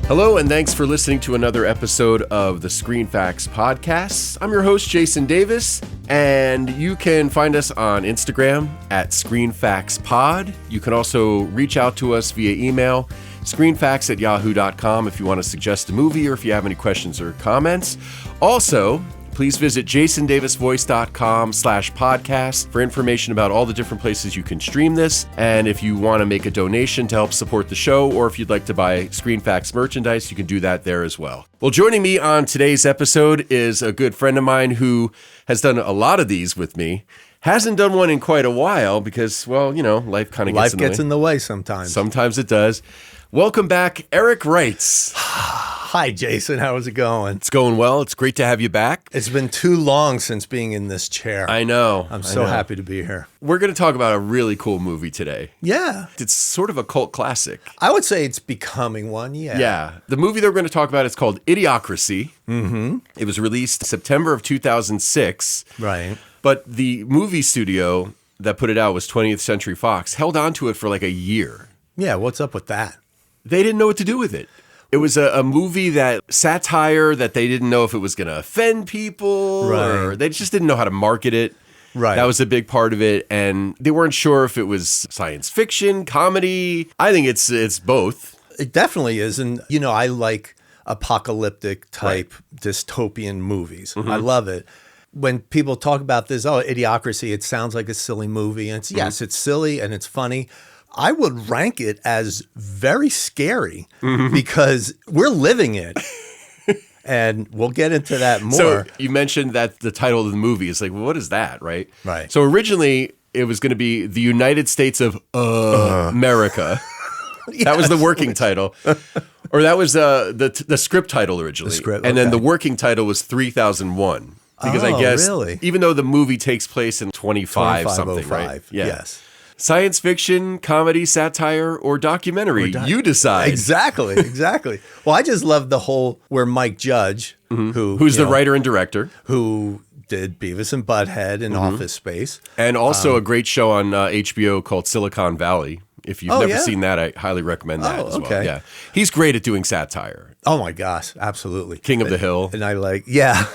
Hello, and thanks for listening to another episode of the Screen Facts Podcast. I'm your host, Jason Davis, and you can find us on Instagram at ScreenFactsPod. You can also reach out to us via email, screenfacts@yahoo.com, if you want to suggest a movie or if you have any questions or comments. Also, please visit jasondavisvoice.com/podcast for information about all the different places you can stream this. And if you want to make a donation to help support the show, or if you'd like to buy Screen Facts merchandise, you can do that there as well. Well, joining me on today's episode is a good friend of mine who has done a lot of these with me. Hasn't done one in quite a while because, well, you know, life kind of gets in the way sometimes. Sometimes it does. Welcome back, Erik Reitz. Hi, Jason. How's it going? It's going well. It's great to have you back. It's been too long since being in this chair. I know. I'm so happy to be here. We're going to talk about a really cool movie today. Yeah. It's sort of a cult classic. I would say it's becoming one, yeah. Yeah. The movie that we're going to talk about is called Idiocracy. Mm-hmm. It was released September of 2006. Right. But the movie studio that put it out was 20th Century Fox, held on to it for like a year. Yeah, what's up with that? They didn't know what to do with it. It was a movie satire that they didn't know if it was going to offend people, right. Or they just didn't know how to market it. Right. That was a big part of it, and they weren't sure if it was science fiction, comedy. I think it's both. It definitely is, and you know, I like apocalyptic type dystopian movies. Mm-hmm. I love it. When people talk about this, Idiocracy, it sounds like a silly movie, and yes, it's silly and it's funny. I would rank it as very scary because we're living it. And we'll get into that more. So you mentioned that the title of the movie is like, well, what is that, right? Right. So originally it was going to be The United States of America. Yes. That was the working title. Or that was the script title originally. The script, and then the working title was 3001. Because I guess, really? Even though the movie takes place in 25 something, right? Yeah. Yes. Science fiction, comedy, satire, or documentary. You decide. Exactly. Well, I just love the whole where Mike Judge, who's the writer and director, who did Beavis and Butthead and Office Space. And also a great show on HBO called Silicon Valley. If you've never seen that, I highly recommend that as well. Yeah. He's great at doing satire. Oh my gosh, absolutely. King of the Hill. And I like, yeah.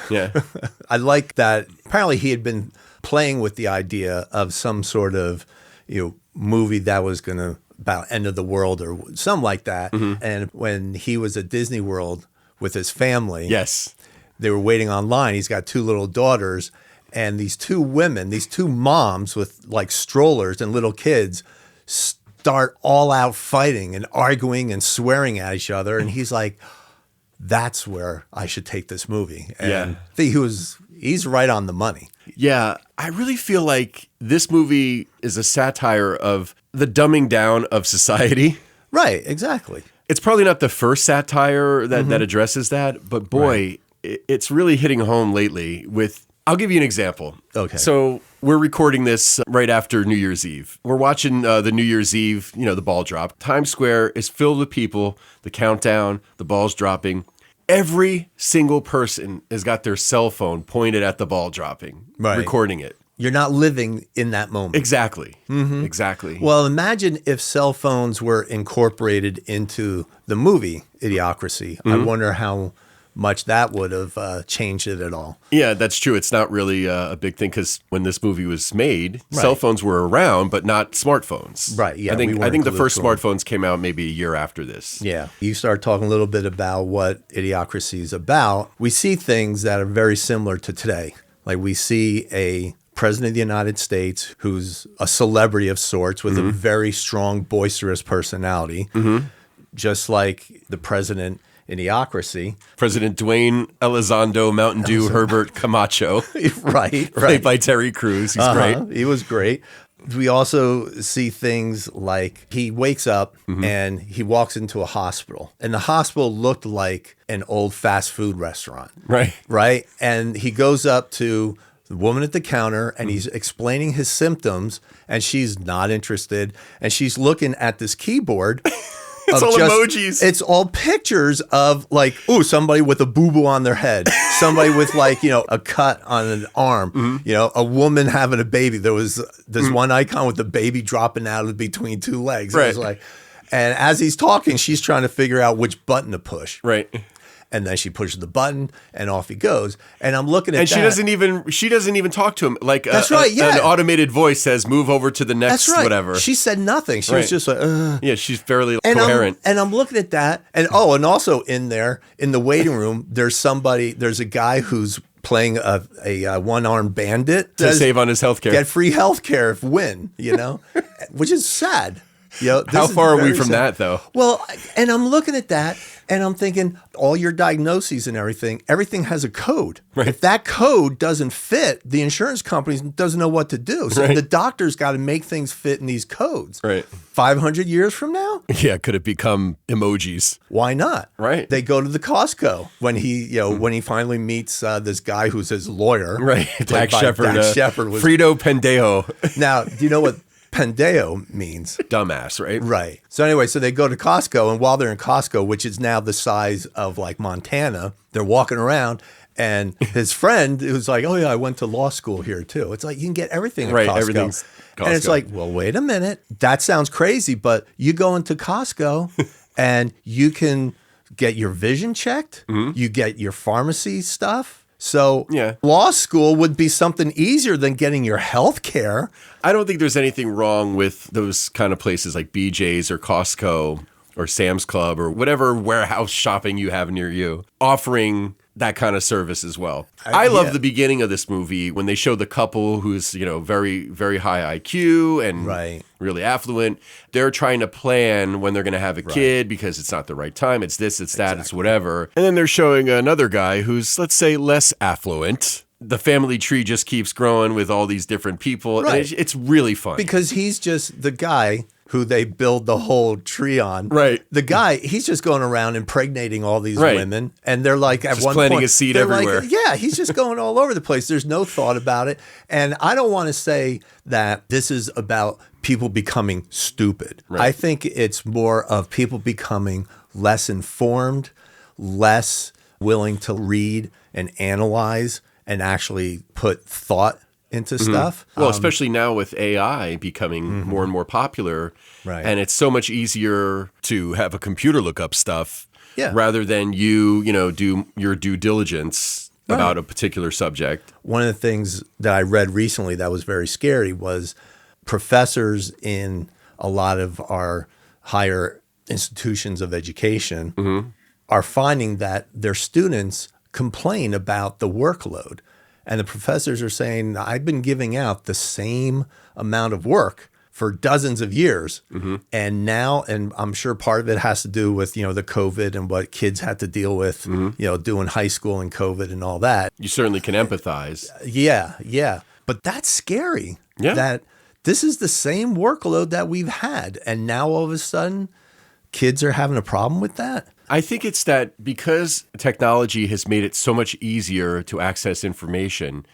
I like that. Apparently he had been playing with the idea of some sort of, movie that was going to about end of the world or something like that. Mm-hmm. And when he was at Disney World with his family, yes, they were waiting online. He's got two little daughters, and these two moms with like strollers and little kids start all out fighting and arguing and swearing at each other. And he's like, that's where I should take this movie. And he's right on the money. Yeah, I really feel like this movie is a satire of the dumbing down of society. Right, exactly. It's probably not the first satire that addresses that, but boy, it's really hitting home lately with, I'll give you an example. Okay. So we're recording this right after New Year's Eve. We're watching the New Year's Eve, the ball drop. Times Square is filled with people, the countdown, the ball's dropping. Every single person has got their cell phone pointed at the ball dropping, recording it. You're not living in that moment. Exactly. Mm-hmm. Exactly. Well, imagine if cell phones were incorporated into the movie Idiocracy. Mm-hmm. I wonder how much that would have changed it at all. Yeah, that's true. It's not really a big thing because when this movie was made, cell phones were around, but not smartphones. Right, yeah. I think the first smartphones came out maybe a year after this. Yeah. You start talking a little bit about what Idiocracy is about. We see things that are very similar to today. Like we see a president of the United States who's a celebrity of sorts with a very strong, boisterous personality, just like the president Idiocracy. President Dwayne Elizondo Mountain Dew Herbert Camacho. Right. Played by Terry Crews. He's great. He was great. We also see things like he wakes up and he walks into a hospital. And the hospital looked like an old fast food restaurant. Right. And he goes up to the woman at the counter and he's explaining his symptoms and she's not interested. And she's looking at this keyboard. It's all emojis. It's all pictures of like, somebody with a boo-boo on their head, somebody with like, a cut on an arm, a woman having a baby. There was this one icon with the baby dropping out of between two legs. It was like, And as he's talking, she's trying to figure out which button to push. Right. And then she pushes the button, and off he goes. And I'm looking at and that. she doesn't even talk to him. Like That's right, yeah. An automated voice says, "Move over to the next That's right. whatever." She said nothing. She was just like, Yeah, she's fairly coherent. And I'm looking at that, and also in there in the waiting room, there's a guy who's playing a one-armed bandit to save on his healthcare. Get free healthcare if win, which is sad. How far are we from that, though? Well, and I'm looking at that, and I'm thinking, all your diagnoses and everything has a code. Right. If that code doesn't fit, the insurance company doesn't know what to do. So the doctor's got to make things fit in these codes. Right. 500 years from now? Yeah, could it become emojis? Why not? Right. They go to the Costco when he finally meets this guy who's his lawyer. Right. Dax Shepard. Was Frito Pendejo. Now, do you know what Pendeo means? Dumbass, right? Right. So anyway, so they go to Costco, and while they're in Costco, which is now the size of like Montana, they're walking around, and his friend who's like, "Oh yeah, I went to law school here too." It's like you can get everything at Costco. Everything's Costco. And it's like, well, wait a minute. That sounds crazy, but you go into Costco and you can get your vision checked. Mm-hmm. You get your pharmacy stuff. So law school would be something easier than getting your health care. I don't think there's anything wrong with those kind of places like BJ's or Costco or Sam's Club or whatever warehouse shopping you have near you offering that kind of service as well. I love the beginning of this movie when they show the couple who's, very, very high IQ and really affluent. They're trying to plan when they're going to have a kid because it's not the right time. It's this, it's that, it's whatever. And then they're showing another guy who's, let's say, less affluent. The family tree just keeps growing with all these different people. Right. And it's really fun. Because he's just the guy who they build the whole tree on. Right. The guy, he's just going around impregnating all these women. And they're like, at just one planting point, a seed everywhere. Like, he's just going all over the place. There's no thought about it. And I don't want to say that this is about people becoming stupid. Right. I think it's more of people becoming less informed, less willing to read and analyze and actually put thought into stuff. Well, especially now with AI becoming more and more popular. Right. And it's so much easier to have a computer look up stuff rather than you do your due diligence about a particular subject. One of the things that I read recently that was very scary was professors in a lot of our higher institutions of education are finding that their students complain about the workload. And the professors are saying, I've been giving out the same amount of work for dozens of years. And now, and I'm sure part of it has to do with, the COVID and what kids had to deal with, doing high school and COVID and all that. You certainly can empathize. Yeah. But that's scary. Yeah. That this is the same workload that we've had. And now all of a sudden, kids are having a problem with that. I think it's that because technology has made it so much easier to access information,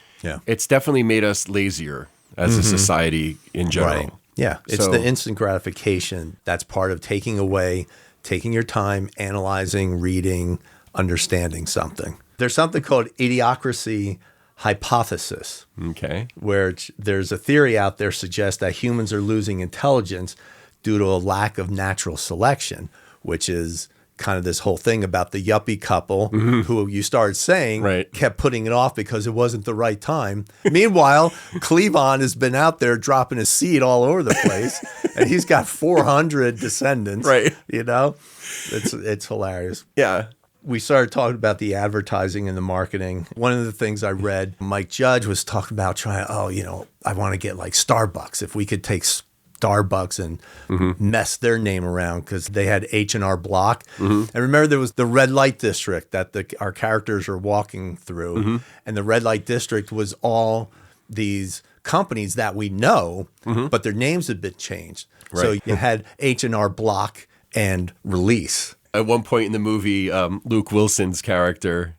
it's definitely made us lazier as a society in general. Right. Yeah. It's the instant gratification that's part of taking your time, analyzing, reading, understanding something. There's something called Idiocracy hypothesis. Okay. Where there's a theory out there suggests that humans are losing intelligence due to a lack of natural selection, which is kind of this whole thing about the yuppie couple who you started saying kept putting it off because it wasn't the right time. Meanwhile, Cleavon has been out there dropping his seed all over the place, and he's got 400 descendants. Right. It's hilarious. Yeah. We started talking about the advertising and the marketing. One of the things I read, Mike Judge was talking about trying, I want to get like Starbucks. If we could take Starbucks and mess their name around because they had H&R Block. And remember, there was the red light district that our characters are walking through. And the red light district was all these companies that we know, but their names had been changed. Right. So you had H&R Block and Release. At one point in the movie, Luke Wilson's character,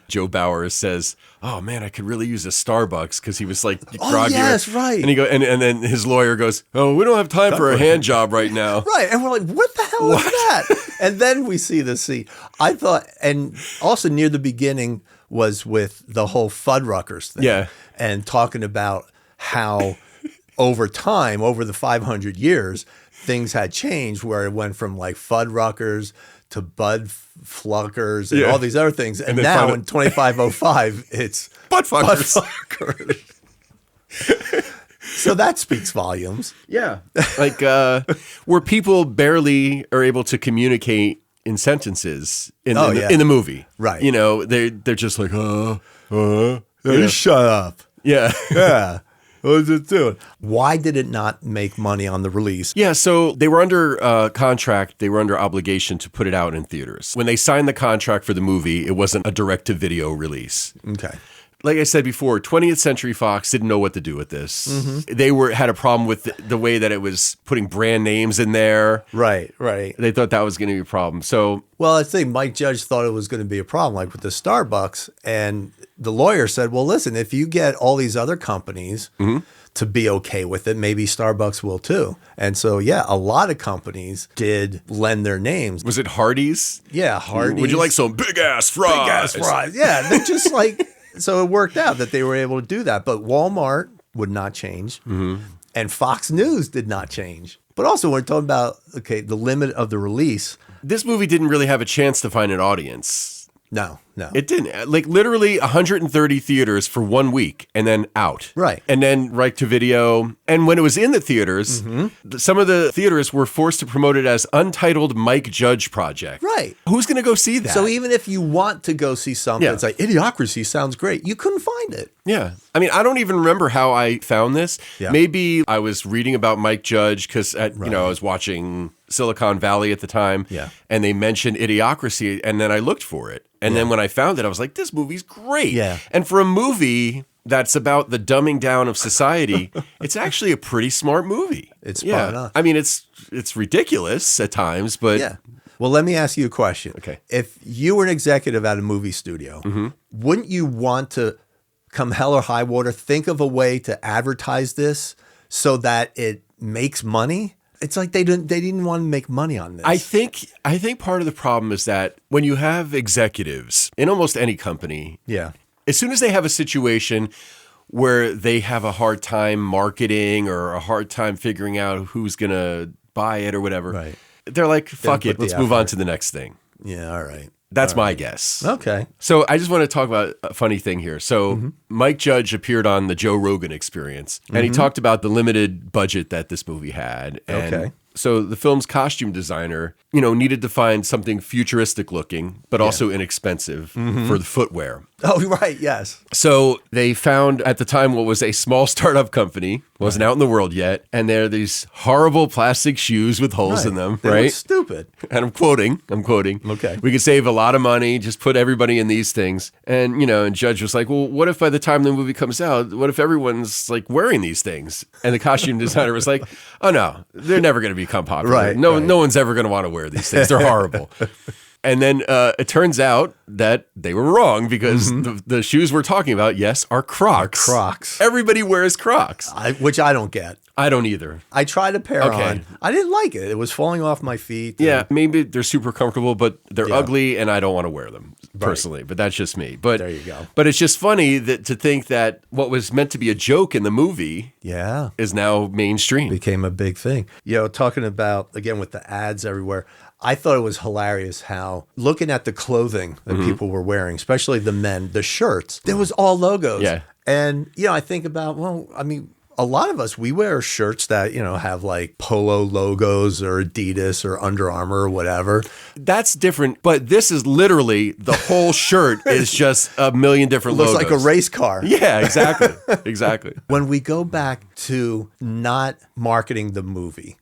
Joe Bowers, says, "Oh man, I could really use a Starbucks," because he was like groggy. Oh yes, right. And he and then his lawyer goes, "Oh, we don't have time for a hand job right now." Right, and we're like, "What the hell is that?" And then we see the scene. I thought, and also near the beginning was with the whole Fuddruckers thing, and talking about how over time, over the 500 years, things had changed where it went from like Fuddruckers to Bud Fluckers and all these other things. And now in 2505, it's Butt fuckers. So that speaks volumes. Yeah. Like where people barely are able to communicate in sentences in the movie. Right. You know, they're just like, Shut up. Yeah. Yeah. What was it doing? Why did it not make money on the release? Yeah, so they were under contract. They were under obligation to put it out in theaters. When they signed the contract for the movie, it wasn't a direct-to-video release. Okay. Like I said before, 20th Century Fox didn't know what to do with this. Mm-hmm. They had a problem with the way that it was putting brand names in there. Right. They thought that was going to be a problem. So, well, I think Mike Judge thought it was going to be a problem, like with the Starbucks. And the lawyer said, well, listen, if you get all these other companies to be okay with it, maybe Starbucks will too. And so, yeah, a lot of companies did lend their names. Was it Hardee's? Yeah, Hardee's. Would you like some big-ass fries? Big-ass fries. Yeah, they're just like... So it worked out that they were able to do that. But Walmart would not change. Mm-hmm. And Fox News did not change. But also, we're talking about, the limit of the release. This movie didn't really have a chance to find an audience. No. It didn't. Like literally 130 theaters for 1 week and then out. Right. And then right to video. And when it was in the theaters, some of the theaters were forced to promote it as Untitled Mike Judge Project. Right. Who's going to go see that? So even if you want to go see something, it's like Idiocracy sounds great. You couldn't find it. Yeah. I mean, I don't even remember how I found this. Yeah. Maybe I was reading about Mike Judge because, I was watching Silicon Valley at the time. Yeah. And they mentioned Idiocracy. And then I looked for it. And then when I found it, I was like, this movie's great. Yeah. And for a movie that's about the dumbing down of society, it's actually a pretty smart movie. It's spot on. I mean, it's ridiculous at times, but... Yeah. Well, let me ask you a question. Okay. If you were an executive at a movie studio, wouldn't you want to, come hell or high water, think of a way to advertise this so that it makes money? It's like they didn't want to make money on this. I think part of the problem is that when you have executives in almost any company, as soon as they have a situation where they have a hard time marketing or a hard time figuring out who's going to buy it or whatever, they're like, fuck it, let's move on to the next thing. Yeah, all right. That's my guess. Okay. So I just want to talk about a funny thing here. So Mike Judge appeared on the Joe Rogan Experience, and he talked about the limited budget that this movie had. And so the film's costume designer, needed to find something futuristic looking, but also inexpensive for the footwear. Oh, right. Yes. So they found at the time what was a small startup company, wasn't out in the world yet. And there are these horrible plastic shoes with holes in them, They look stupid. And I'm quoting. Okay. We could save a lot of money, just put everybody in these things. And, and Judge was like, well, what if by the time the movie comes out, what if everyone's like wearing these things? And the costume designer was like, oh no, they're never going to become popular. Right. No one's ever going to want to wear these things. They're horrible. And then it turns out that they were wrong because the shoes we're talking about, are Crocs. Crocs. Everybody wears Crocs. Which I don't get. I don't either. I tried a pair on. I didn't like it. It was falling off my feet. Yeah, maybe they're super comfortable, but they're ugly and I don't want to wear them personally. But that's just me. But there you go. But it's just funny to think that what was meant to be a joke in the movie is now mainstream. Became a big thing. Talking about, again, with the ads everywhere, I thought it was hilarious how looking at the clothing that people were wearing, especially the men, the shirts, there was all logos. Yeah. And, I think about, a lot of us, we wear shirts that, have like Polo logos or Adidas or Under Armour or whatever. That's different, but this is literally the whole shirt is just a million different logos. Looks like a race car. Yeah, exactly. Exactly. When we go back to not marketing the movie,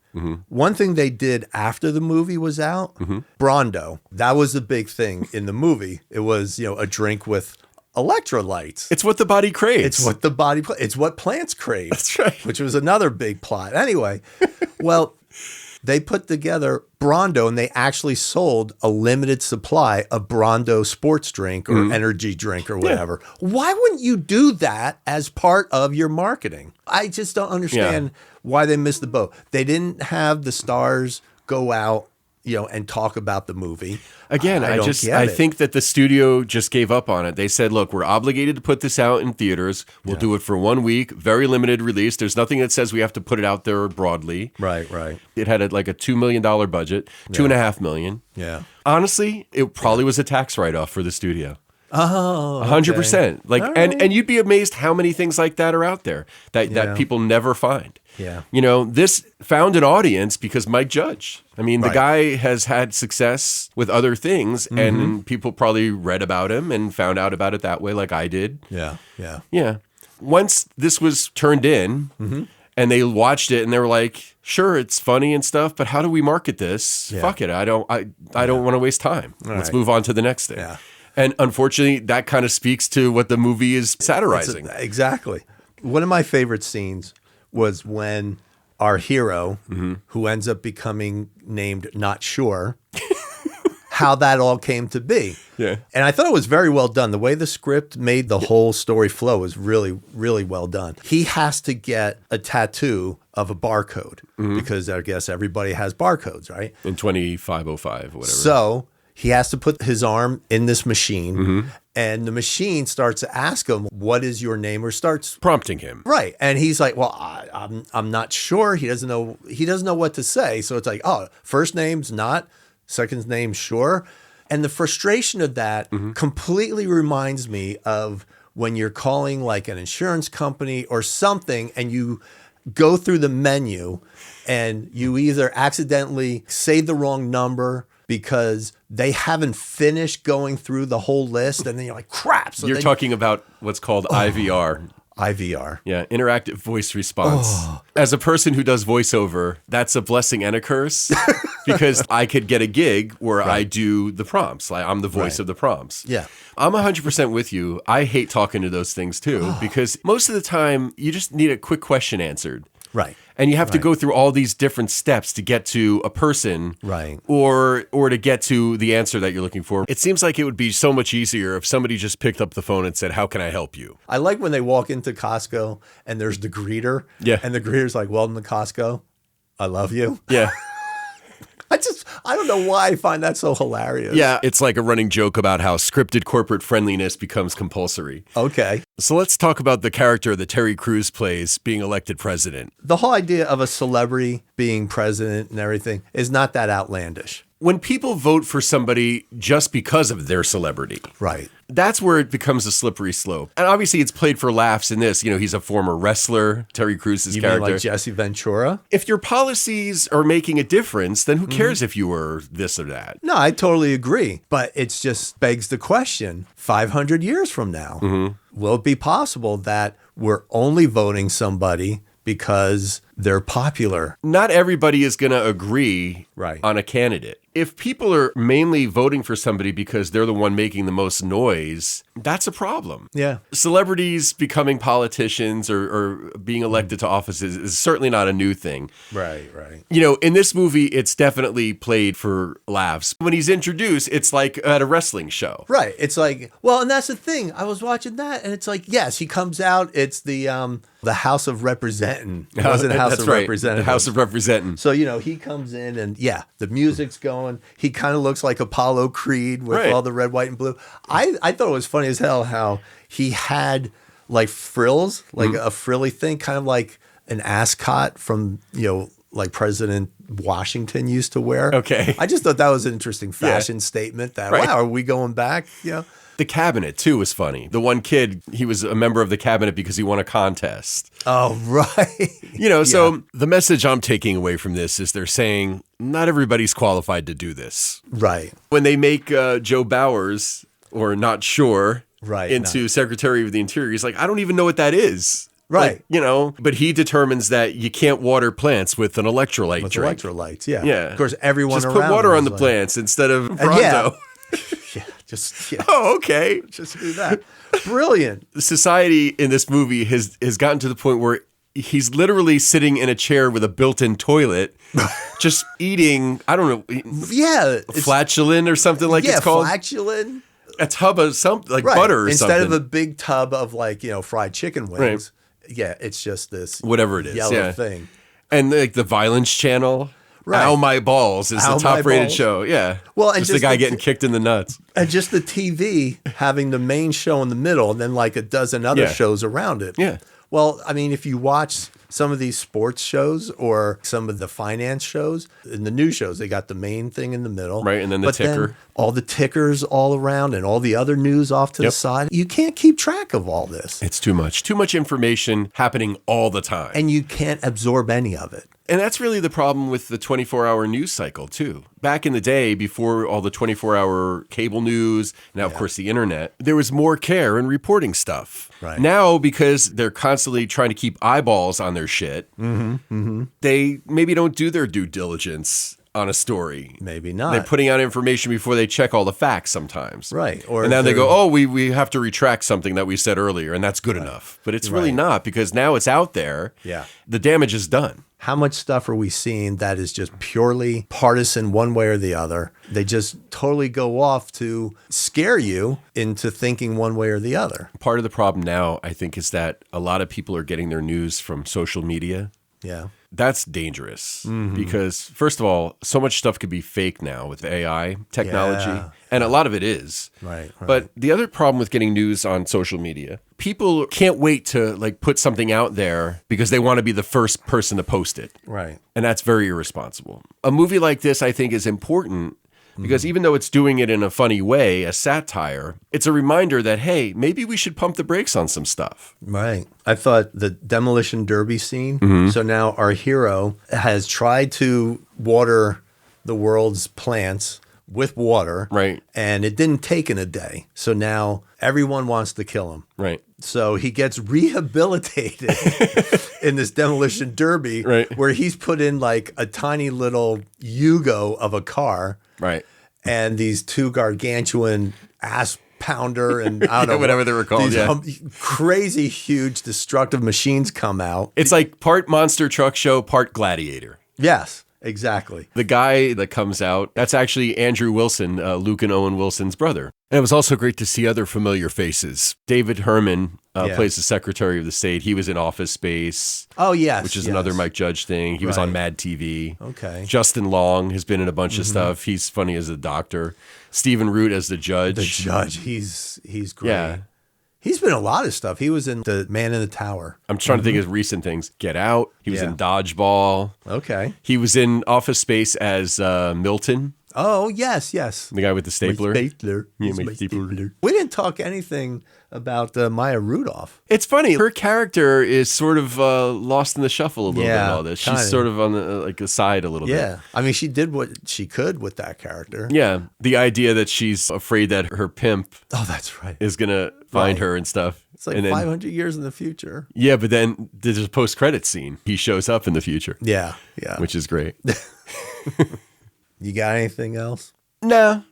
one thing they did after the movie was out, Brondo, that was the big thing in the movie. It was, a drink with electrolytes. It's what the body craves. It's what plants crave. That's right. Which was another big plot. Anyway, well, they put together Brondo and they actually sold a limited supply of Brondo sports drink or energy drink or whatever. Why wouldn't you do that as part of your marketing? I just don't understand why they missed the boat. They didn't have the stars go out and talk about the movie. Again, I think that the studio just gave up on it. They said, look, we're obligated to put this out in theaters. We'll do it for 1 week, very limited release. There's nothing that says we have to put it out there broadly. Right. It had a $2 million budget, $2.5 million. Yeah. Honestly, it probably was a tax write-off for the studio. Oh, 100%. Like, All and right. you'd be amazed how many things like that are out there that people never find. Yeah. This found an audience because Mike Judge. I mean, the guy has had success with other things, and people probably read about him and found out about it that way, like I did. Yeah. Once this was turned in, and they watched it, and they were like, "Sure, it's funny and stuff, but how do we market this? Yeah. Fuck it, I don't want to waste time. Let's move on to the next thing." Yeah. And unfortunately, that kind of speaks to what the movie is satirizing. Exactly. One of my favorite scenes was when our hero, who ends up becoming named Not Sure, how that all came to be. Yeah. And I thought it was very well done. The way the script made the whole story flow was really, really well done. He has to get a tattoo of a barcode because I guess everybody has barcodes, right? In 2505 or whatever. So he has to put his arm in this machine, and the machine starts to ask him, "What is your name?" or starts prompting him. Right. And he's like, "Well, I'm not sure." He doesn't know what to say. So it's like, "Oh, first name's Not, second name's Sure." And the frustration of that completely reminds me of when you're calling like an insurance company or something, and you go through the menu and you either accidentally say the wrong number because they haven't finished going through the whole list, and then you're like, crap. So You're talking about what's called IVR. IVR. Yeah, interactive voice response. As a person who does voiceover, that's a blessing and a curse because I could get a gig where I do the prompts. Like, I'm the voice of the prompts. Yeah. I'm 100% with you. I hate talking to those things too because most of the time you just need a quick question answered. Right. And you have to go through all these different steps to get to a person, Right. or to get to the answer that you're looking for. It seems like it would be so much easier if somebody just picked up the phone and said, "How can I help you?" I like when they walk into Costco and there's the greeter. Yeah. And the greeter's like, "Welcome to Costco. I love you." Yeah. I don't know why I find that so hilarious. Yeah, it's like a running joke about how scripted corporate friendliness becomes compulsory. Okay. So let's talk about the character that Terry Crews plays being elected president. The whole idea of a celebrity being president and everything is not that outlandish. When people vote for somebody just because of their celebrity, Right. that's where it becomes a slippery slope. And obviously it's played for laughs in this. He's a former wrestler, Terry Crews' You character. mean like Jesse Ventura? If your policies are making a difference, then who cares if you were this or that? No, I totally agree. But it just begs the question, 500 years from now, will it be possible that we're only voting somebody because they're popular? Not everybody is going to agree Right. on a candidate. If people are mainly voting for somebody because they're the one making the most noise, that's a problem. Yeah. Celebrities becoming politicians or being elected to offices is certainly not a new thing. Right. In this movie, it's definitely played for laughs. When he's introduced, it's like at a wrestling show. Right. It's like, well, and that's the thing. I was watching that, and it's like, yes, he comes out. It's the House of Representing. It wasn't House That's of right. Representatives. The House of Representing. So, he comes in and the music's going. He kind of looks like Apollo Creed with Right. all the red, white, and blue. I thought it was funny as hell how he had like frills, like a frilly thing, kind of like an ascot from, like President Washington used to wear. Okay. I just thought that was an interesting fashion statement that, Right. wow, are we going back? The cabinet, too, was funny. The one kid, he was a member of the cabinet because he won a contest. Oh, right. So the message I'm taking away from this is they're saying not everybody's qualified to do this. Right. When they make Joe Bowers, or Not Sure, Right, into Secretary of the Interior, he's like, I don't even know what that is. Right. Like, but he determines that you can't water plants with an electrolyte With drink. electrolytes, yeah. Yeah. Of course, everyone Just around put water him on was the like, plants instead of Pronto. yeah. Oh, okay. Just do that. Brilliant. Society in this movie has gotten to the point where he's literally sitting in a chair with a built-in toilet, just eating, I don't know, Yeah. flatulent or something like it's called. Flatulent. A tub of something, like Right. butter or Instead something. of a big tub of like, fried chicken wings. Yeah, it's just this Whatever it is. yellow yeah. thing. And like the Violence Channel. Right. Ow My Balls is Ow the My top-rated Balls. show. Yeah. Well, and just the just guy the- getting kicked in the nuts. And just the TV having the main show in the middle and then like a dozen other Yeah. shows around it. Yeah. Well, I mean, if you watch some of these sports shows or some of the finance shows, in the news shows, they got the main thing in the middle. Right, and then the ticker. Then all the tickers all around and all the other news off to the side. You can't keep track of all this. It's too much. Too much information happening all the time. And you can't absorb any of it. And that's really the problem with the 24-hour news cycle, too. Back in the day, before all the 24-hour cable news, now, of course, the internet, there was more care in reporting stuff. Right. Now, because they're constantly trying to keep eyeballs on their shit, they maybe don't do their due diligence on a story. Maybe not. They're putting out information before they check all the facts sometimes. Right. Or And then they they're- go, oh, we have to retract something that we said earlier, and that's good enough. But it's really Right. not, because now it's out there. Yeah. The damage is done. How much stuff are we seeing that is just purely partisan one way or the other? They just totally go off to scare you into thinking one way or the other. Part of the problem now, I think, is that a lot of people are getting their news from social media. Yeah. That's dangerous because, first of all, so much stuff could be fake now with AI technology, Yeah. and a lot of it is. Right. But the other problem with getting news on social media, people can't wait to like put something out there because they want to be the first person to post it. Right. And that's very irresponsible. A movie like this, I think, is important because even though it's doing it in a funny way, a satire, it's a reminder that, hey, maybe we should pump the brakes on some stuff. Right. I thought the demolition derby scene. So now our hero has tried to water the world's plants with water. Right. And it didn't take in a day. So now everyone wants to kill him. Right. So he gets rehabilitated in this demolition derby Right. where he's put in like a tiny little Yugo of a car Right. and these two gargantuan ass pounder and I don't know whatever they were called, these crazy huge destructive machines come out. It's like part monster truck show, part gladiator. Yes, exactly. The guy that comes out, that's actually Andrew Wilson, Luke and Owen Wilson's brother. And it was also great to see other familiar faces. David Herman plays the Secretary of the State. He was in Office Space. Oh, yes. Which is another Mike Judge thing. He was on Mad TV. Okay. Justin Long has been in a bunch of stuff. He's funny as a doctor. Stephen Root as the judge. The judge. He's great. Yeah. He's been in a lot of stuff. He was in The Man in the Tower. I'm trying to think of recent things. Get Out. He was in Dodgeball. Okay. He was in Office Space as Milton, Oh, yes, yes. the guy with the stapler. Stapler. Yeah, my stapler. We didn't talk anything about Maya Rudolph. It's funny. Her character is sort of lost in the shuffle a little bit in all this. kinda. She's sort of on the like aside a little bit. Yeah. I mean, she did what she could with that character. Yeah. The idea that she's afraid that her pimp Oh, that's right. is going to find Right. her and stuff. It's like and then, 500 years in the future. Yeah, but then there's a post-credit scene. He shows up in the future, Yeah. Yeah. which is great. You got anything else? No.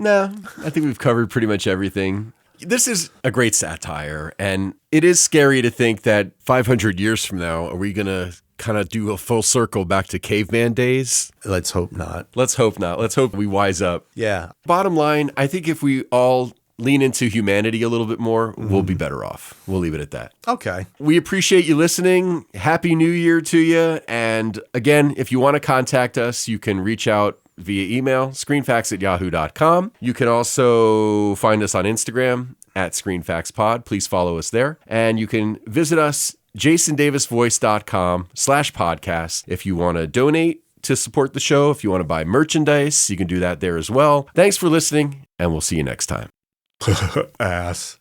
I think we've covered pretty much everything. This is a great satire, and it is scary to think that 500 years from now, are we going to kind of do a full circle back to caveman days? Let's hope not. Let's hope not. Let's hope we wise up. Yeah. Bottom line, I think if we all lean into humanity a little bit more, we'll be better off. We'll leave it at that. Okay. We appreciate you listening. Happy New Year to you. And again, if you want to contact us, you can reach out via email, screenfacts@yahoo.com. You can also find us on Instagram @screenfactspod. Please follow us there. And you can visit us, jasondavisvoice.com/podcast. If you want to donate to support the show, if you want to buy merchandise, you can do that there as well. Thanks for listening, and we'll see you next time. Ass.